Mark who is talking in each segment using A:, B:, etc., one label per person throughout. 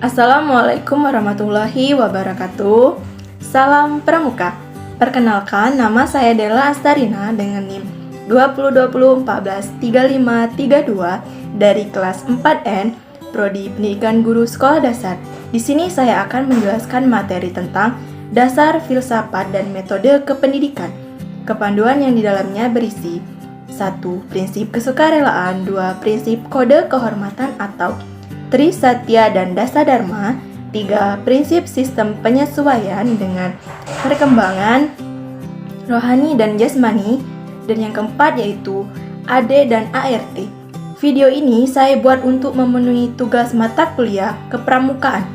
A: Assalamualaikum warahmatullahi wabarakatuh. Salam Pramuka. Perkenalkan, nama saya Della Astarina dengan NIM 2020143532 dari kelas 4N Prodi Pendidikan Guru Sekolah Dasar. Di sini saya akan menjelaskan materi tentang dasar filsafat dan metode kependidikan. Kepanduan yang di dalamnya berisi 1. Prinsip kesukarelaan, 2. Prinsip kode kehormatan atau Tri Satya dan Dasa Dharma, 3. Prinsip sistem penyesuaian dengan perkembangan rohani dan jasmani, dan yang keempat yaitu AD dan ART. Video ini saya buat untuk memenuhi tugas mata kuliah kepramukaan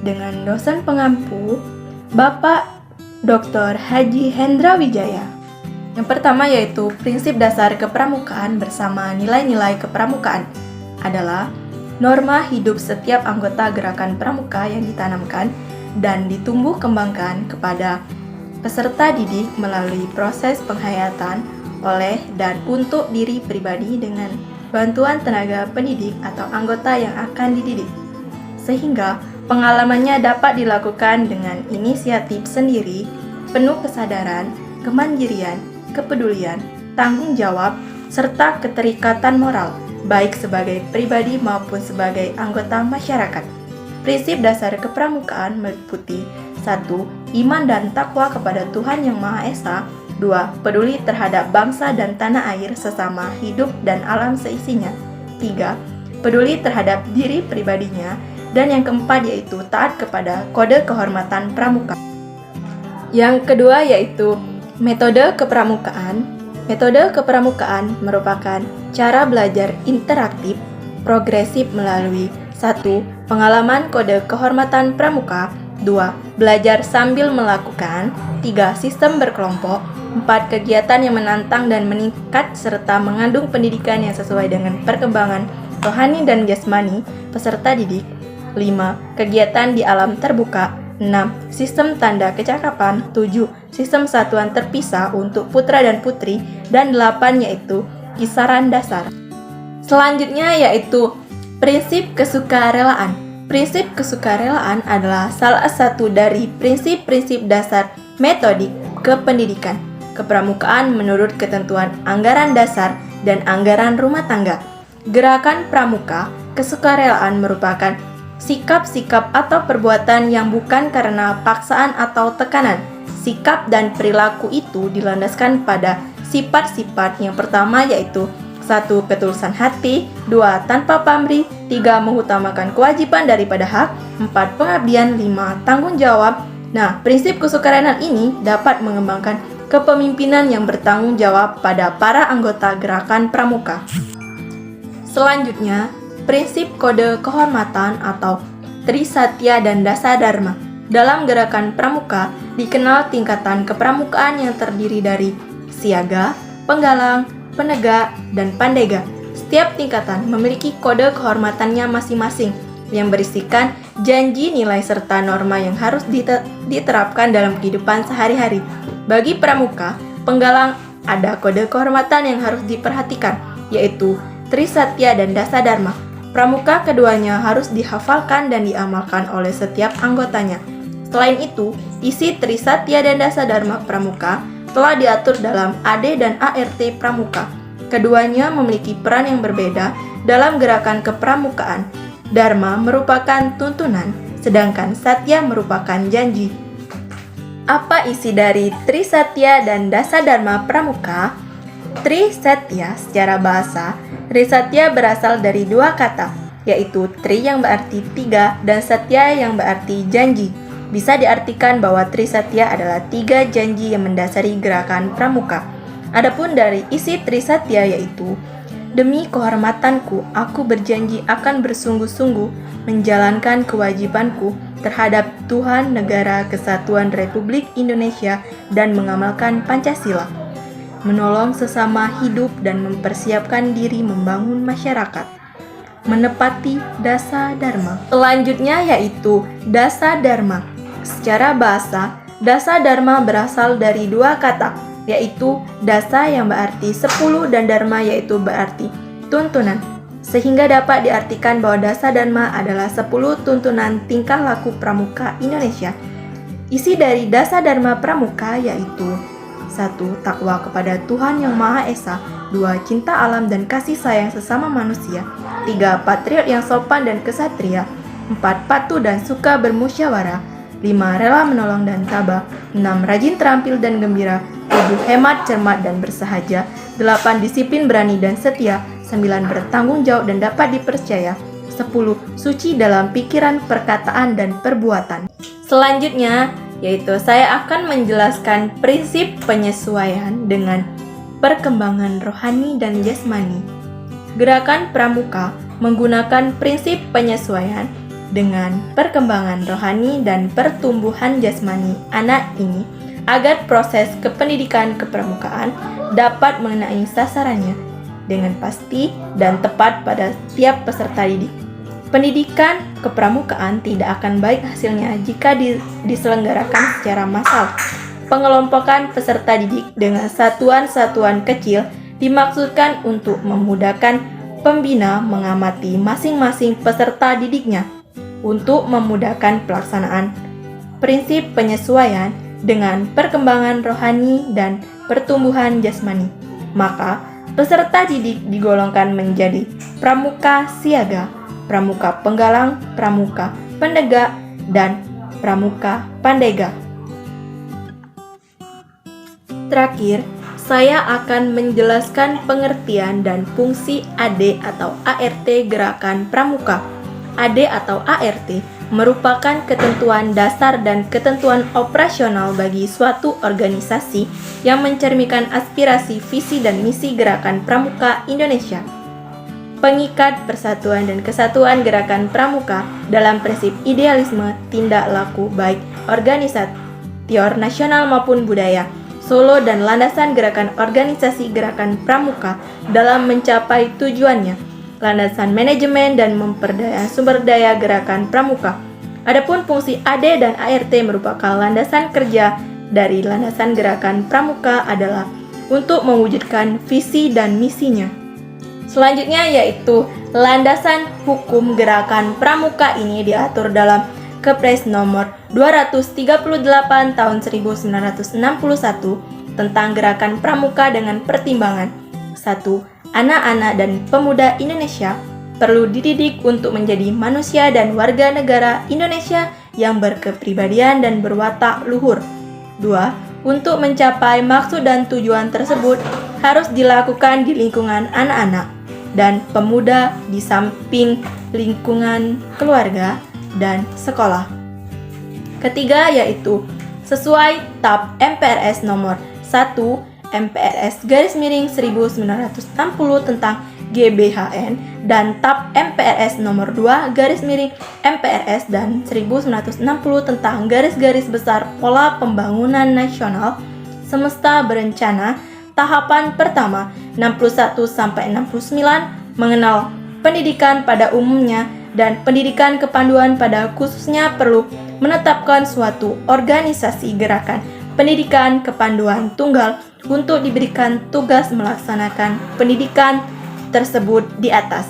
A: dengan dosen pengampu Bapak Dr. Haji Hendra Wijaya. Yang pertama yaitu prinsip dasar kepramukaan bersama nilai-nilai kepramukaan adalah norma hidup setiap anggota gerakan pramuka yang ditanamkan dan ditumbuh kembangkan kepada peserta didik melalui proses penghayatan oleh dan untuk diri pribadi dengan bantuan tenaga pendidik atau anggota yang akan dididik, sehingga pengalamannya dapat dilakukan dengan inisiatif sendiri, penuh kesadaran, kemandirian, kepedulian, tanggung jawab, serta keterikatan moral, baik sebagai pribadi maupun sebagai anggota masyarakat. Prinsip dasar kepramukaan meliputi 1. Iman dan takwa kepada Tuhan Yang Maha Esa, 2. Peduli terhadap bangsa dan tanah air sesama hidup dan alam seisinya, 3. Peduli terhadap diri pribadinya, dan yang keempat yaitu taat kepada kode kehormatan pramuka. Yang kedua yaitu metode kepramukaan. Metode kepramukaan merupakan cara belajar interaktif, progresif melalui 1. Pengalaman kode kehormatan pramuka, 2. Belajar sambil melakukan, 3. Sistem berkelompok, 4. Kegiatan yang menantang dan meningkat serta mengandung pendidikan yang sesuai dengan perkembangan rohani dan jasmani peserta didik, 5. Kegiatan di alam terbuka, 6. Sistem tanda kecakapan, 7. Sistem satuan terpisah untuk putra dan putri, dan 8 yaitu kisaran dasar. Selanjutnya yaitu prinsip kesukarelaan. Prinsip kesukarelaan adalah salah satu dari prinsip-prinsip dasar metodik kependidikan kepramukaan menurut ketentuan anggaran dasar dan anggaran rumah tangga. Gerakan pramuka kesukarelaan merupakan sikap-sikap atau perbuatan yang bukan karena paksaan atau tekanan. Sikap dan perilaku itu dilandaskan pada sifat-sifat yang pertama yaitu 1. Ketulusan hati, 2. Tanpa pamrih, 3. Mengutamakan kewajiban daripada hak, 4. Pengabdian, 5. Tanggung jawab. Nah, prinsip kesukarelaan ini dapat mengembangkan kepemimpinan yang bertanggung jawab pada para anggota gerakan pramuka. Selanjutnya, prinsip kode kehormatan atau Tri Satya dan Dasa Dharma. Dalam gerakan pramuka dikenal tingkatan kepramukaan yang terdiri dari siaga, penggalang, penegak, dan pandega. Setiap tingkatan memiliki kode kehormatannya masing-masing yang berisikan janji, nilai, serta norma yang harus diterapkan dalam kehidupan sehari-hari. Bagi pramuka, penggalang ada kode kehormatan yang harus diperhatikan, yaitu Tri Satya dan Dasa Dharma. Pramuka keduanya harus dihafalkan dan diamalkan oleh setiap anggotanya. Selain itu, isi Tri Satya dan Dasa Dharma pramuka telah diatur dalam AD dan ART pramuka. Keduanya memiliki peran yang berbeda dalam gerakan kepramukaan. Dharma merupakan tuntunan, sedangkan Satya merupakan janji. Apa isi dari Tri Satya dan Dasa Dharma pramuka? Tri Satya secara bahasa, Tri Satya berasal dari dua kata, yaitu Tri yang berarti tiga dan Satya yang berarti janji. Bisa diartikan bahwa Tri Satya adalah 3 janji yang mendasari gerakan pramuka. Adapun dari isi Tri Satya yaitu, demi kehormatanku, aku berjanji akan bersungguh-sungguh menjalankan kewajibanku terhadap Tuhan Negara Kesatuan Republik Indonesia dan mengamalkan Pancasila, menolong sesama hidup dan mempersiapkan diri membangun masyarakat, menepati Dasa Dharma. Selanjutnya yaitu Dasa Dharma. Secara bahasa, Dasa Dharma berasal dari dua kata, yaitu Dasa yang berarti 10 dan Dharma yaitu berarti tuntunan. sehingga dapat diartikan bahwa Dasa Dharma adalah 10 tuntunan tingkah laku pramuka Indonesia. Isi dari Dasa Dharma Pramuka yaitu 1. Takwa kepada Tuhan Yang Maha Esa. 2. Cinta alam dan kasih sayang sesama manusia. 3. Patriot yang sopan dan kesatria. 4. Patuh dan suka bermusyawarah. 5. Rela menolong dan tabah. 6. Rajin terampil dan gembira. 7. Hemat, cermat dan bersahaja. 8. Disiplin, berani dan setia. 9. Bertanggung jawab dan dapat dipercaya. 10. Suci dalam pikiran, perkataan, dan perbuatan. Selanjutnya, yaitu saya akan menjelaskan prinsip penyesuaian dengan perkembangan rohani dan jasmani. Gerakan pramuka menggunakan prinsip penyesuaian dengan perkembangan rohani dan pertumbuhan jasmani anak ini agar proses kependidikan kepramukaan dapat mengenai sasarannya dengan pasti dan tepat pada setiap peserta didik. Pendidikan kepramukaan tidak akan baik hasilnya jika diselenggarakan secara massal. Pengelompokan peserta didik dengan satuan-satuan kecil dimaksudkan untuk memudahkan pembina mengamati masing-masing peserta didiknya untuk memudahkan pelaksanaan prinsip penyesuaian dengan perkembangan rohani dan pertumbuhan jasmani. Maka, peserta didik digolongkan menjadi pramuka siaga, pramuka penggalang, pramuka pendegak, dan pramuka pandega. Terakhir, saya akan menjelaskan pengertian dan fungsi AD atau ART gerakan pramuka. AD atau ART merupakan ketentuan dasar dan ketentuan operasional bagi suatu organisasi yang mencerminkan aspirasi, visi, dan misi gerakan pramuka Indonesia. Pengikat persatuan dan kesatuan gerakan pramuka dalam prinsip idealisme tindak laku baik organisator nasional maupun budaya, solo dan landasan gerakan organisasi gerakan pramuka dalam mencapai tujuannya, landasan manajemen dan memperdaya sumber daya gerakan pramuka. Adapun fungsi AD dan ART merupakan landasan kerja dari landasan gerakan pramuka adalah untuk mewujudkan visi dan misinya. Selanjutnya yaitu landasan hukum gerakan pramuka ini diatur dalam Kepres nomor 238 tahun 1961 tentang gerakan pramuka dengan pertimbangan 1. Anak-anak dan pemuda Indonesia perlu dididik untuk menjadi manusia dan warga negara Indonesia yang berkepribadian dan berwatak luhur. 2. Untuk mencapai maksud dan tujuan tersebut harus dilakukan di lingkungan anak-anak dan pemuda di samping lingkungan keluarga dan sekolah. Ketiga yaitu sesuai TAP MPRS nomor 1 MPRS /1960 tentang GBHN dan TAP MPRS nomor 2 MPRS dan 1960 tentang garis-garis besar pola pembangunan nasional semesta berencana tahapan pertama 61-69 mengenal pendidikan pada umumnya dan pendidikan kepanduan pada khususnya perlu menetapkan suatu organisasi gerakan pendidikan kepanduan tunggal untuk diberikan tugas melaksanakan pendidikan tersebut di atas.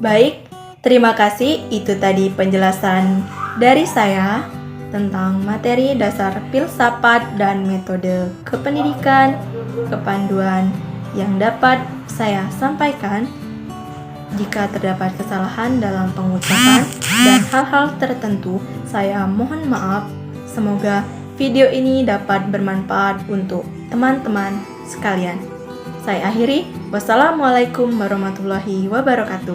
A: Baik, terima kasih. Itu tadi penjelasan dari saya tentang materi dasar filsafat dan metode kependidikan kepanduan yang dapat saya sampaikan. Jika terdapat kesalahan dalam pengucapan dan hal-hal tertentu, saya mohon maaf. Semoga video ini dapat bermanfaat untuk teman-teman sekalian. Saya akhiri. Wassalamualaikum warahmatullahi wabarakatuh.